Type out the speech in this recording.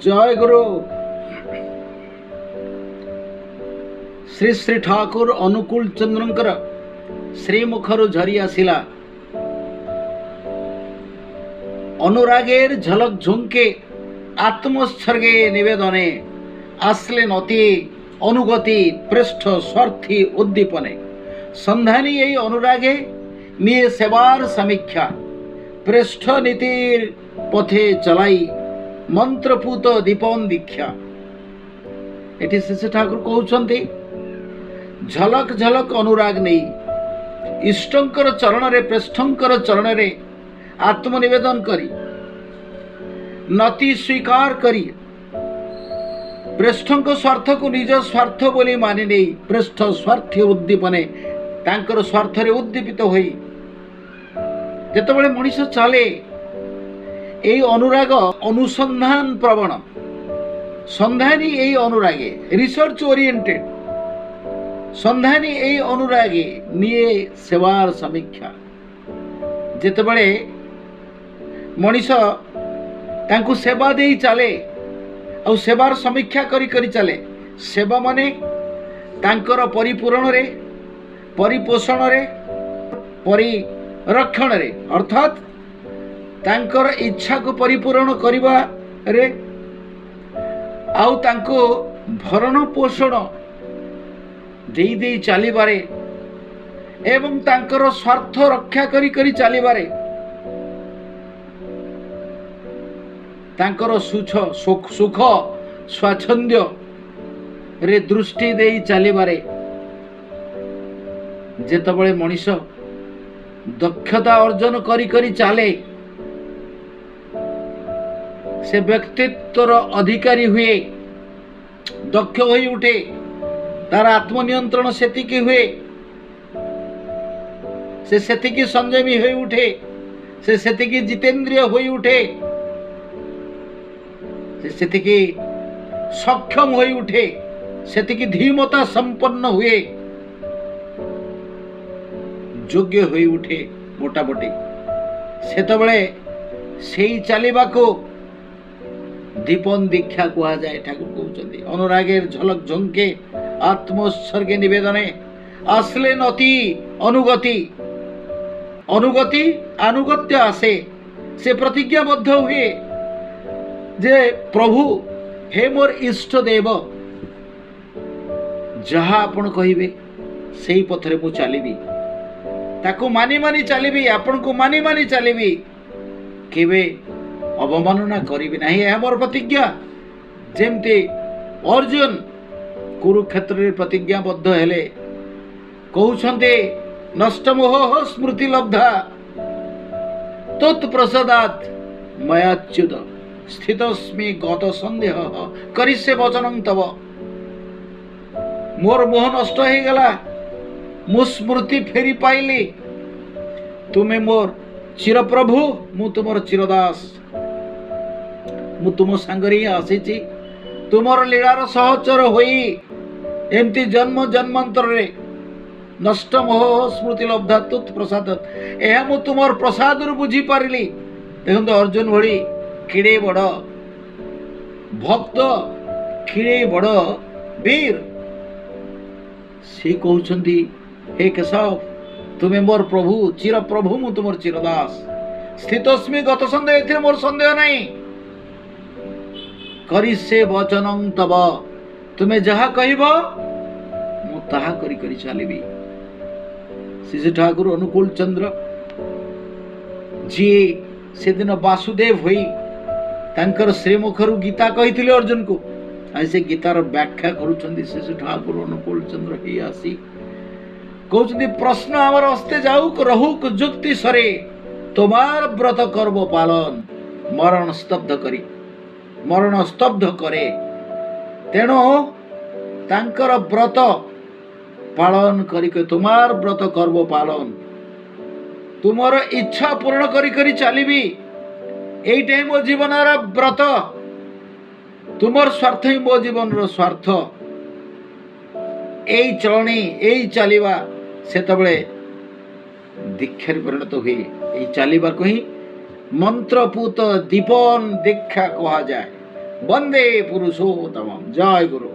जय गुरु। श्री श्री ठाकुर अनुकूल चंद्रंकर श्रीमुखरु झरी आसिला अनुरागेर झलक झुंके आत्मोत्सर्गे निवेदने आसले नति अनुगति पृष्ठ स्वार्थी उद्दीपने सन्धानी यही अनुरागे निये सेवार समीक्षा पृष्ठ नीतिर पथे चलाई मंत्रपूत दीपन दीक्षा। एटी श्री ठाकुर कहउछन्ति झलक झलक अनुराग नहीं इष्टंकर चरण रे पृष्ठंकर चरण रे आत्मनिवेदन करी नति स्वीकार करी पृष्ठंक स्वार्थ को निज स्वार्थ बोली मानि नहीं पृष्ठ स्वार्थी उद्दीपने तांकर स्वार्थ रे उद्दीपित होई जेतेबेले मनुष्य चले यही अनुराग अनुसंधान प्रवण सन्धानी यही अनुरागे रिसर्च ओरिएंटेड सन्धानी यही अनुरागे निये सेवार समीक्षा जेतेबेले मनुष्य तांकु सेवा दे चले और सेवार समीक्षा करी करी चले सेवा माने तांकर परिपूरण रे परिपोषण रे परिरक्षण रे अर्थात तांकर इच्छा को परिपूरण करिबा रे आउ तांको भरण पोषण देई देई चलिबारे एवं तांकर स्वार्थ रक्षा करी करी चलिबारे तांकर सुख स्वाच्छंद्य रे दृष्टि देई चलिबारे जेतेबेले मनुष्य दक्षता अर्जन करी करी चले से व्यक्तित्वर अधिकारी हुए दक्ष होई उठे तार आत्मनियंत्रण सेतिकी हुए से सेतिकी संयमी होई उठे से सेतिकी जितेंद्रिय होई उठे से सेतिकी सक्षम होई उठे सेतिकी धीमता संपन्न हुए योग्य होई उठे मोटामोटी सेतबेले सेई चलिबा को दीपन दीक्षा कहा जाए। ठाकुर कहते अनुरागेर झलक झंके आत्मोत्सर्गे निवेदने आसले नति अनुगति अनुगति अनुगत्य आसे से प्रतिज्ञाबद्ध हुए जे प्रभु हे मोर इष्ट देव जहा आपण कहिबे सेई पथरे मु चलिबी ताको मानी मानी चलिबी आपण को मानी मानी चलिबी केबे अवमानना करिबी नाही यह मोर प्रतिज्ञा। जेमती अर्जुन कुरुक्षेत्र रे प्रतिज्ञाबद्ध हेले कहउछन्ते नष्ट मोह स्मृति लब्धा तत्प्रसादात् मयाच्युत स्थितस्मि गत संदेह करिष्ये वचनं तव मोर मोह नष्ट हो गला मु स्मृति फेरी पाइली तुमे मोर चिर प्रभु मु तुमर चिरदास मु तुम सांगरे आसीची तुमर लीलार सहचर होई एमती जन्म जन्मांतर रे नष्ट मोह स्मृति लब्धा तुत प्रसाद एहा मु तुमर प्रसाद रु बुझी पारिली। देखंतु अर्जुन भଳି किड़े बड़ भक्त किड़े बड़ वीर से कहउछंती हे केशव तुमे मोर प्रभु चिर प्रभु मु तुमर चिरदास स्थितस्मि गत संदेह एथिरे मोर संदेह नहीं करिष्ये वचनं तव तुमे जहा कहबो मु ताहा करी करी चलिबी। श्री ठाकुर अनुकूल चंद्र जी से दिन वासुदेव होई तांकर श्रीमुखरु गीता कहिथिले अर्जुन को आज से गीतार व्याख्या करूछंती श्री ठाकुर अनुकूल चंद्र हे आसी कहउछंती प्रश्न हमर हस्ते जाऊक रहुक जुक्ति सरे तुम्हार व्रत कर्म पालन मरण स्तब्ध करे तेणु तांकर व्रत पालन करिके तुम्हार व्रत कर्म पालन तुमर इच्छा पूर्ण करी करी चलिबी एइटे मो जीवनर व्रत तुमर स्वार्थ ही मो जीवन रो स्वार्थ एई चलनी एई चलिबा सेतबेले दीक्षार परिणत हुए एई चलिबा को ही मंत्रपूत दीपन दीक्षा कहा जाए। বন্দে পুরুষোত্তম। জয় গুরু।